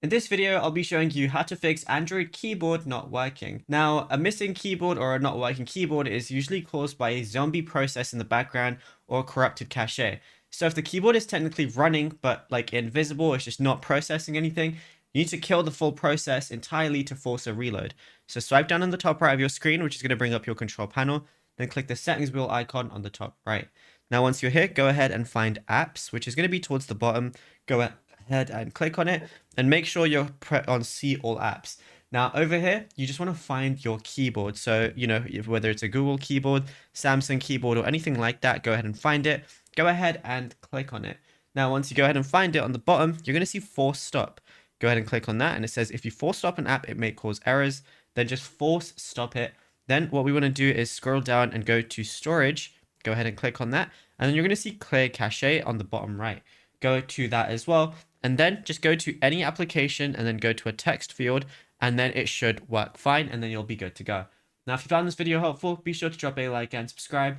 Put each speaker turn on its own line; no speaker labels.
In this video, I'll be showing you how to fix Android keyboard not working. Now, a missing keyboard or a not working keyboard is usually caused by a zombie process in the background or corrupted cache. So if the keyboard is technically running, but like invisible, it's just not processing anything, you need to kill the full process entirely to force a reload. So swipe down on the top right of your screen, which is going to bring up your control panel, then click the settings wheel icon on the top right. Now, once you're here, go ahead and find apps, which is going to be towards the bottom. Go ahead and click on it and make sure you're on see all apps. Now over here, you just want to find your keyboard. So, whether it's a Google keyboard, Samsung keyboard, or anything like that, go ahead and find it. Go ahead and click on it. Now, once you go ahead and find it on the bottom, you're going to see force stop. Go ahead and click on that. And it says, if you force stop an app, it may cause errors. Then just force stop it. Then what we want to do is scroll down and go to storage. Go ahead and click on that. And then you're going to see clear cache on the bottom right. Go to that as well. And then just go to any application and then go to a text field, and then it should work fine, and then you'll be good to go. Now, if you found this video helpful, be sure to drop a like and subscribe,